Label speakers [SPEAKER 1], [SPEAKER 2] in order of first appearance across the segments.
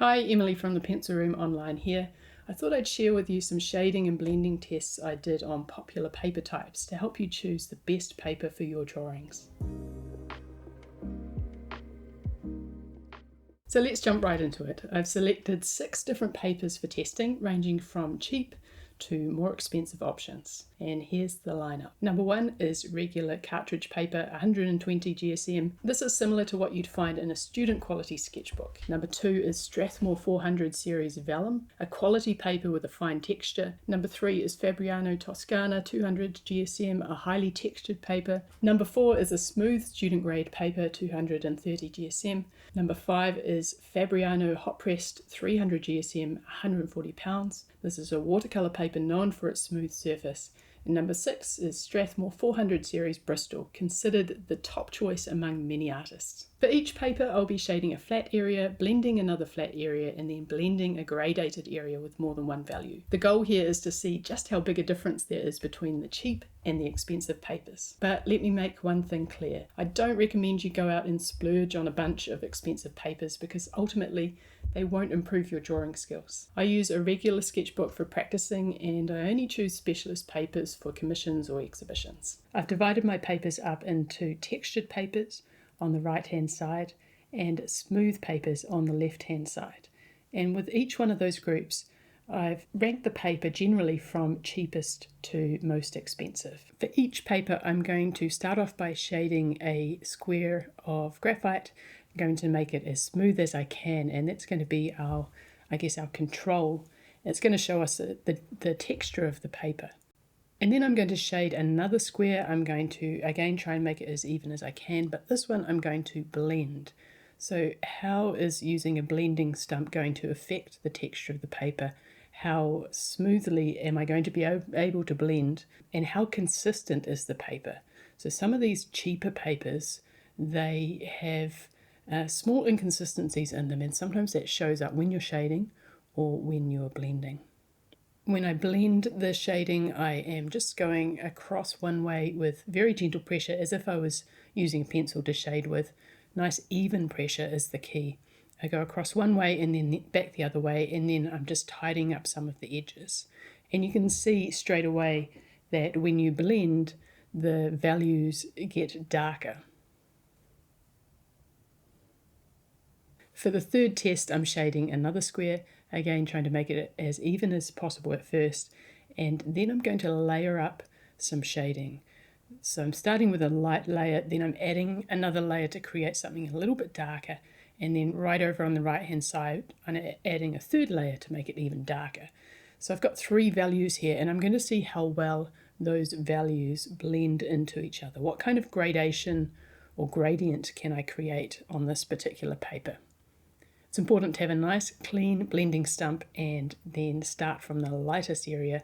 [SPEAKER 1] Hi, Emily from the Pencil Room Online here. I thought I'd share with you some shading and blending tests I did on popular paper types to help you choose the best paper for your drawings. So let's jump right into it. I've selected 6 different papers for testing, ranging from cheap to more expensive options. And here's the lineup. Number 1 is regular cartridge paper, 120 GSM. This is similar to what you'd find in a student quality sketchbook. Number 2 is Strathmore 400 series Vellum, a quality paper with a fine texture. Number 3 is Fabriano Toscana 200 GSM, a highly textured paper. Number 4 is a smooth student grade paper, 230 GSM. Number 5 is Fabriano hot pressed 300 GSM, 140 pounds. This is a watercolour paper known for its smooth surface. And number 6 is Strathmore 400 series Bristol, considered the top choice among many artists. For each paper, I'll be shading a flat area, blending another flat area, and then blending a gradated area with more than one value. The goal here is to see just how big a difference there is between the cheap and the expensive papers. But let me make one thing clear. I don't recommend you go out and splurge on a bunch of expensive papers because ultimately they won't improve your drawing skills. I use a regular sketchbook for practicing and I only choose specialist papers for commissions or exhibitions. I've divided my papers up into textured papers on the right hand side and smooth papers on the left hand side. And with each one of those groups, I've ranked the paper generally from cheapest to most expensive. For each paper, I'm going to start off by shading a square of graphite. I'm going to make it as smooth as I can, and that's going to be our control. It's going to show us the texture of the paper. And then I'm going to shade another square. I'm going to, again, try and make it as even as I can, but this one I'm going to blend. So how is using a blending stump going to affect the texture of the paper? How smoothly am I going to be able to blend? And how consistent is the paper? So some of these cheaper papers, they have small inconsistencies in them, and sometimes that shows up when you're shading or when you're blending. When I blend the shading, I am just going across one way with very gentle pressure, as if I was using a pencil to shade with. Nice even pressure is the key. I go across one way and then back the other way, and then I'm just tidying up some of the edges. And you can see straight away that when you blend, the values get darker. For the third test, I'm shading another square, again trying to make it as even as possible at first, and then I'm going to layer up some shading. So I'm starting with a light layer, then I'm adding another layer to create something a little bit darker, and then right over on the right hand side I'm adding a third layer to make it even darker. So I've got 3 values here, and I'm going to see how well those values blend into each other. What kind of gradation or gradient can I create on this particular paper? It's important to have a nice clean blending stump and then start from the lightest area,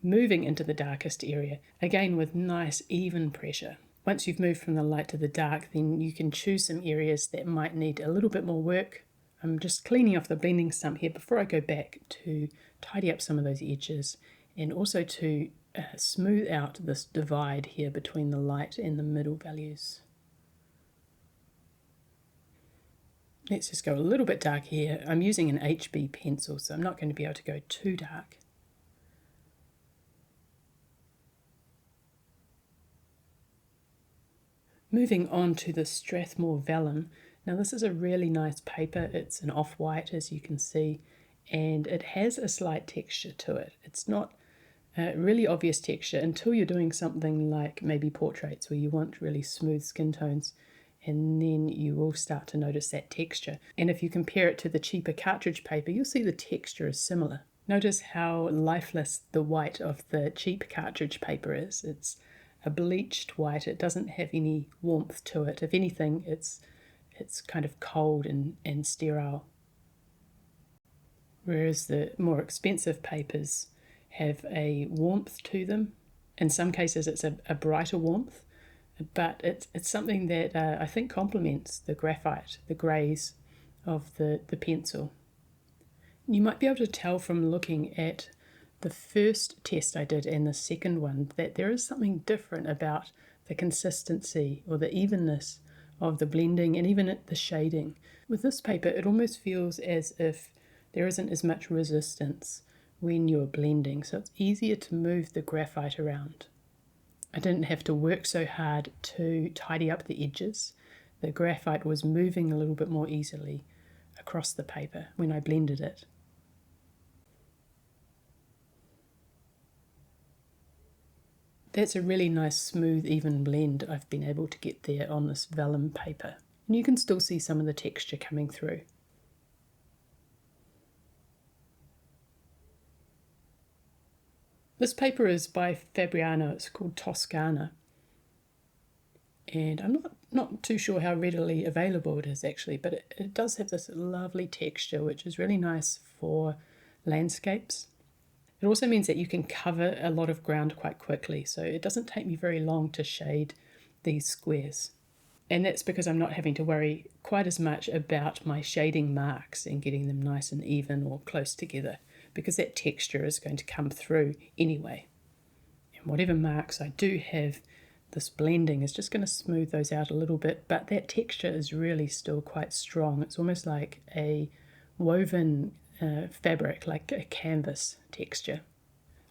[SPEAKER 1] moving into the darkest area, again with nice even pressure. Once you've moved from the light to the dark, then you can choose some areas that might need a little bit more work. I'm just cleaning off the blending stump here before I go back to tidy up some of those edges and also to smooth out this divide here between the light and the middle values. Let's just go a little bit dark here. I'm using an HB pencil, so I'm not going to be able to go too dark. Moving on to the Strathmore Vellum. Now this is a really nice paper. It's an off-white, as you can see, and it has a slight texture to it. It's not a really obvious texture until you're doing something like maybe portraits where you want really smooth skin tones, and then you will start to notice that texture. And if you compare it to the cheaper cartridge paper, you'll see the texture is similar. Notice how lifeless the white of the cheap cartridge paper is. It's a bleached white. It doesn't have any warmth to it. If anything, it's kind of cold and sterile. Whereas the more expensive papers have a warmth to them. In some cases it's a brighter warmth, but it's something that I think complements the graphite, the greys of the pencil. You might be able to tell from looking at the first test I did and the second one that there is something different about the consistency or the evenness of the blending and even the shading. With this paper, it almost feels as if there isn't as much resistance when you're blending, so it's easier to move the graphite around. I didn't have to work so hard to tidy up the edges. The graphite was moving a little bit more easily across the paper when I blended it. That's a really nice, smooth, even blend I've been able to get there on this vellum paper. And you can still see some of the texture coming through. This paper is by Fabriano. It's called Toscana. And I'm not too sure how readily available it is actually, but it does have this lovely texture, which is really nice for landscapes. It also means that you can cover a lot of ground quite quickly, so it doesn't take me very long to shade these squares. And that's because I'm not having to worry quite as much about my shading marks and getting them nice and even or close together, because that texture is going to come through anyway. And whatever marks I do have, this blending is just going to smooth those out a little bit, but that texture is really still quite strong. It's almost like a woven fabric, like a canvas texture.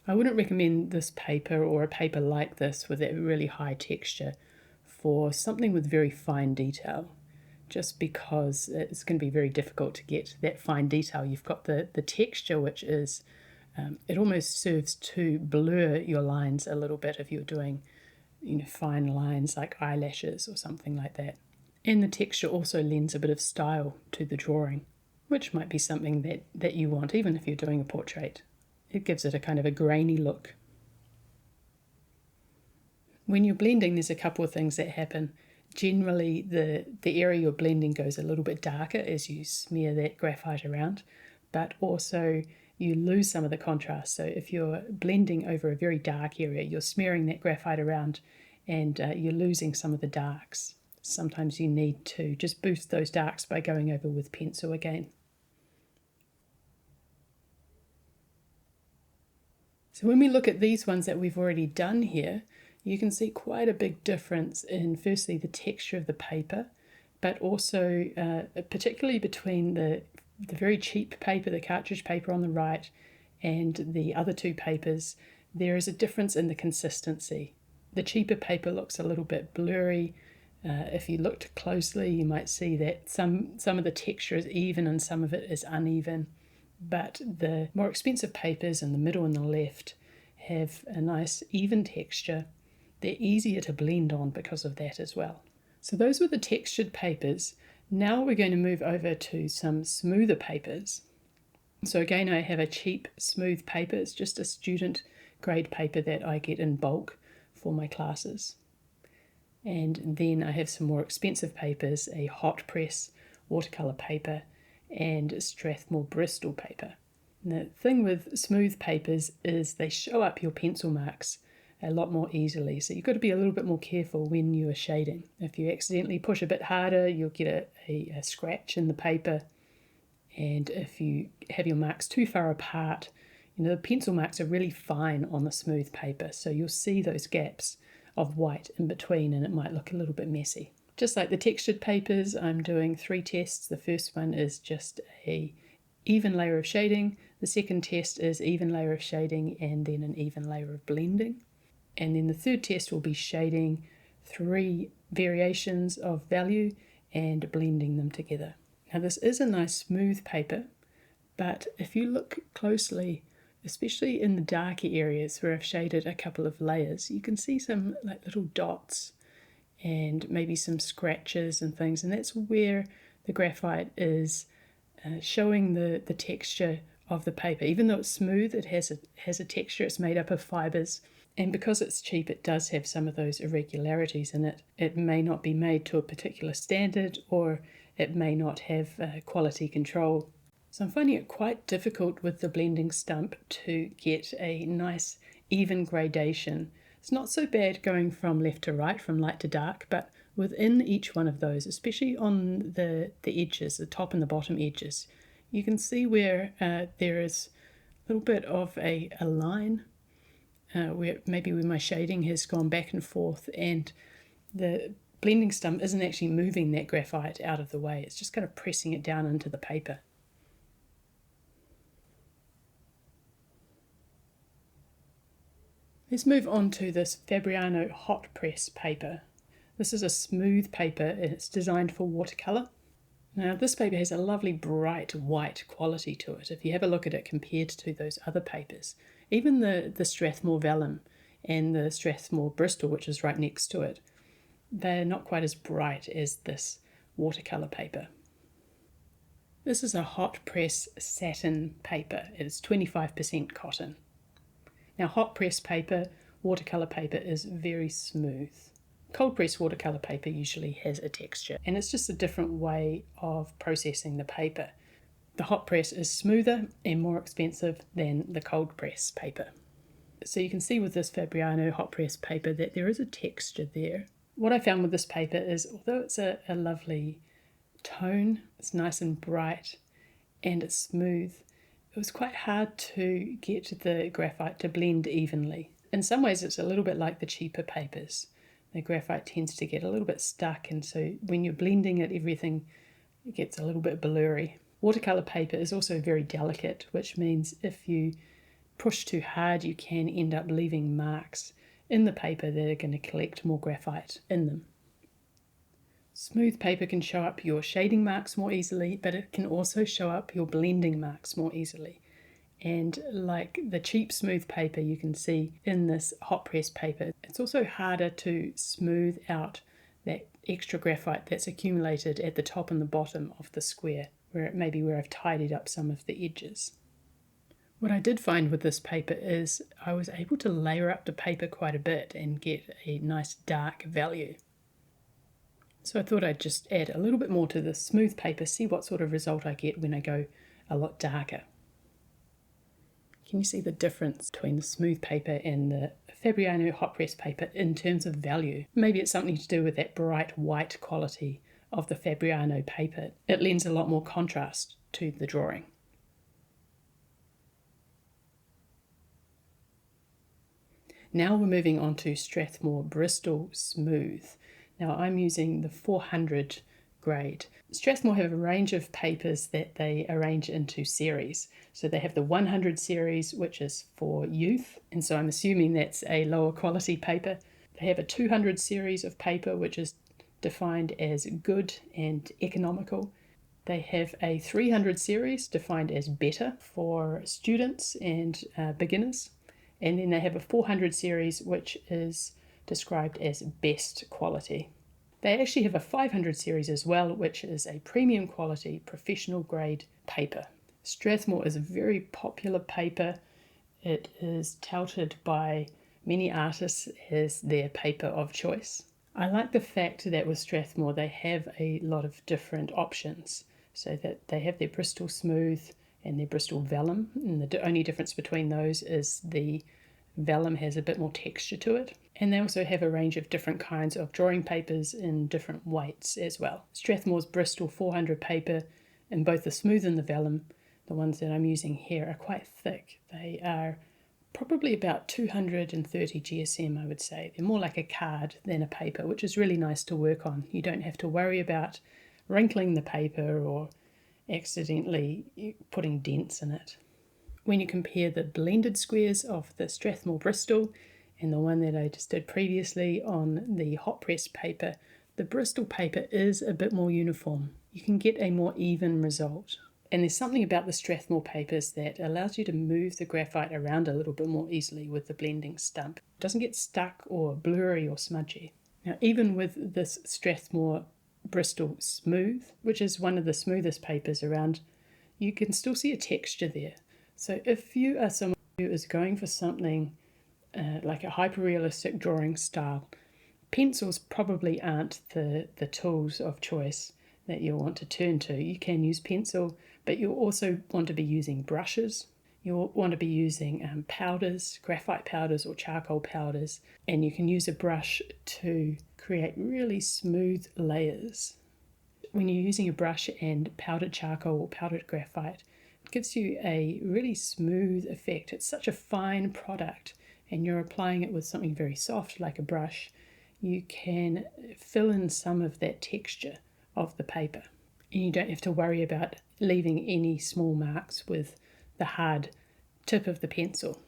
[SPEAKER 1] I wouldn't recommend this paper or a paper like this with that really high texture for something with very fine detail, just because it's going to be very difficult to get that fine detail. You've got the texture, which is, it almost serves to blur your lines a little bit if you're doing fine lines like eyelashes or something like that. And the texture also lends a bit of style to the drawing, which might be something that you want, even if you're doing a portrait. It gives it a kind of a grainy look. When you're blending, there's a couple of things that happen. Generally, the area you're blending goes a little bit darker as you smear that graphite around, but also you lose some of the contrast. So if you're blending over a very dark area, you're smearing that graphite around and you're losing some of the darks. Sometimes you need to just boost those darks by going over with pencil again. So when we look at these ones that we've already done here, you can see quite a big difference in firstly the texture of the paper, but also particularly between the very cheap paper, the Cartridge paper on the right, and the other two papers, there is a difference in the consistency. The cheaper paper looks a little bit blurry. If you looked closely, you might see that some of the texture is even and some of it is uneven. But the more expensive papers in the middle and the left have a nice even texture. They're easier to blend on because of that as well. So those were the textured papers. Now we're going to move over to some smoother papers. So again, I have a cheap smooth paper. It's just a student grade paper that I get in bulk for my classes. And then I have some more expensive papers, a hot press watercolour paper and Strathmore Bristol paper. And the thing with smooth papers is they show up your pencil marks a lot more easily, so you've got to be a little bit more careful when you are shading. If you accidentally push a bit harder, you'll get a scratch in the paper, and if you have your marks too far apart, the pencil marks are really fine on the smooth paper, so you'll see those gaps of white in between and it might look a little bit messy. Just like the textured papers, I'm doing 3 tests. The first one is just a even layer of shading. The second test is even layer of shading and then an even layer of blending. And then the third test will be shading 3 variations of value and blending them together. Now this is a nice smooth paper, but if you look closely, especially in the darker areas where I've shaded a couple of layers, you can see some like little dots and maybe some scratches and things, and that's where the graphite is showing the texture of the paper. Even though it's smooth, it has a texture. It's made up of fibres, and because it's cheap, it does have some of those irregularities in it. It may not be made to a particular standard, or it may not have quality control. So I'm finding it quite difficult with the blending stump to get a nice even gradation. It's not so bad going from left to right, from light to dark, but within each one of those, especially on the edges, the top and the bottom edges, you can see where there is a little bit of a line where maybe my shading has gone back and forth, and the blending stump isn't actually moving that graphite out of the way, it's just kind of pressing it down into the paper. Let's move on to this Fabriano hot press paper. This is a smooth paper and it's designed for watercolour. Now this paper has a lovely bright white quality to it. If you have a look at it compared to those other papers, even the Strathmore Vellum and the Strathmore Bristol, which is right next to it, they're not quite as bright as this watercolour paper. This is a hot press satin paper. It is 25% cotton. Now hot press paper, watercolour paper is very smooth. Cold press watercolour paper usually has a texture, and it's just a different way of processing the paper. The hot press is smoother and more expensive than the cold press paper. So you can see with this Fabriano hot press paper that there is a texture there. What I found with this paper is, although it's a lovely tone, it's nice and bright and it's smooth, it was quite hard to get the graphite to blend evenly. In some ways it's a little bit like the cheaper papers. The graphite tends to get a little bit stuck, and so when you're blending it, everything gets a little bit blurry. Watercolour paper is also very delicate, which means if you push too hard you can end up leaving marks in the paper that are going to collect more graphite in them. Smooth paper can show up your shading marks more easily, but it can also show up your blending marks more easily. And like the cheap smooth paper you can see in this hot press paper, it's also harder to smooth out that extra graphite that's accumulated at the top and the bottom of the square, where I've tidied up some of the edges. What I did find with this paper is I was able to layer up the paper quite a bit and get a nice dark value. So I thought I'd just add a little bit more to the smooth paper, see what sort of result I get when I go a lot darker. Can you see the difference between the smooth paper and the Fabriano hot press paper in terms of value? Maybe it's something to do with that bright white quality of the Fabriano paper. It lends a lot more contrast to the drawing. Now we're moving on to Strathmore Bristol Smooth. Now I'm using the 400 grade. Strathmore have a range of papers that they arrange into series. So they have the 100 series, which is for youth, and so I'm assuming that's a lower quality paper. They have a 200 series of paper, which is defined as good and economical. They have a 300 series defined as better for students and beginners. And then they have a 400 series, which is described as best quality. They actually have a 500 series as well, which is a premium quality professional grade paper. Strathmore is a very popular paper. It is touted by many artists as their paper of choice. I like the fact that with Strathmore they have a lot of different options, so that they have their Bristol Smooth and their Bristol Vellum, and the only difference between those is the Vellum has a bit more texture to it. And they also have a range of different kinds of drawing papers in different weights as well. Strathmore's Bristol 400 paper in both the smooth and the vellum, the ones that I'm using here, are quite thick. They are probably about 230 GSM, I would say. They're more like a card than a paper, which is really nice to work on. You don't have to worry about wrinkling the paper or accidentally putting dents in it. When you compare the blended squares of the Strathmore Bristol and the one that I just did previously on the hot press paper, the Bristol paper is a bit more uniform. You can get a more even result. And there's something about the Strathmore papers that allows you to move the graphite around a little bit more easily with the blending stump. It doesn't get stuck or blurry or smudgy. Now, even with this Strathmore Bristol Smooth, which is one of the smoothest papers around, you can still see a texture there. So if you are someone who is going for something like a hyper-realistic drawing style, pencils probably aren't the tools of choice that you'll want to turn to. You can use pencil, but you'll also want to be using brushes. You'll want to be using powders, graphite powders or charcoal powders, and you can use a brush to create really smooth layers. When you're using a brush and powdered charcoal or powdered graphite, it gives you a really smooth effect. It's such a fine product, and you're applying it with something very soft like a brush. you can fill in some of that texture of the paper. And you don't have to worry about leaving any small marks with the hard tip of the pencil.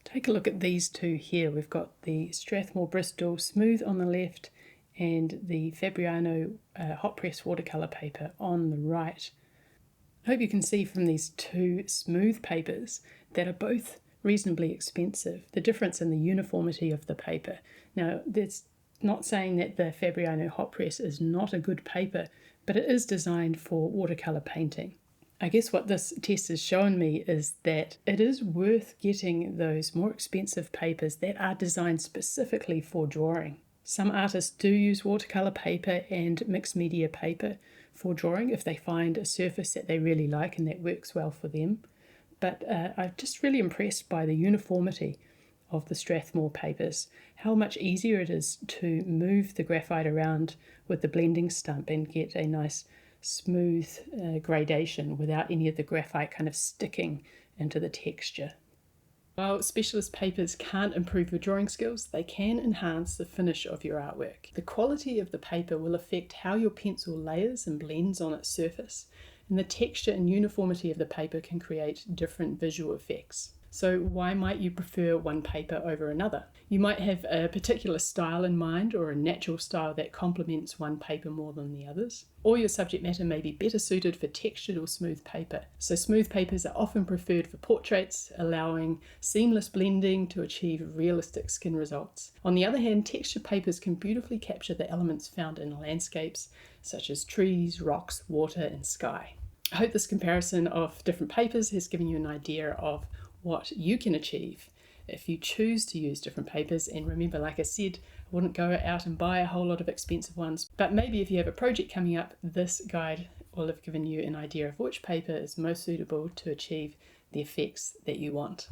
[SPEAKER 1] Take a look at these two here. We've got the Strathmore Bristol Smooth on the left and the Fabriano hot press watercolour paper on the right. I hope you can see from these two smooth papers that are both reasonably expensive, the difference in the uniformity of the paper. Now, that's not saying that the Fabriano hot press is not a good paper, but it is designed for watercolour painting. I guess what this test has shown me is that it is worth getting those more expensive papers that are designed specifically for drawing. Some artists do use watercolour paper and mixed media paper for drawing if they find a surface that they really like and that works well for them. But I'm just really impressed by the uniformity of the Strathmore papers, how much easier it is to move the graphite around with the blending stump and get a nice smooth gradation without any of the graphite kind of sticking into the texture. While specialist papers can't improve your drawing skills, they can enhance the finish of your artwork. The quality of the paper will affect how your pencil layers and blends on its surface, and the texture and uniformity of the paper can create different visual effects. So why might you prefer one paper over another? You might have a particular style in mind or a natural style that complements one paper more than the others. Or your subject matter may be better suited for textured or smooth paper. So smooth papers are often preferred for portraits, allowing seamless blending to achieve realistic skin results. On the other hand, textured papers can beautifully capture the elements found in landscapes, such as trees, rocks, water, and sky. I hope this comparison of different papers has given you an idea of what you can achieve if you choose to use different papers. And remember, like I said, I wouldn't go out and buy a whole lot of expensive ones, but maybe if you have a project coming up, this guide will have given you an idea of which paper is most suitable to achieve the effects that you want.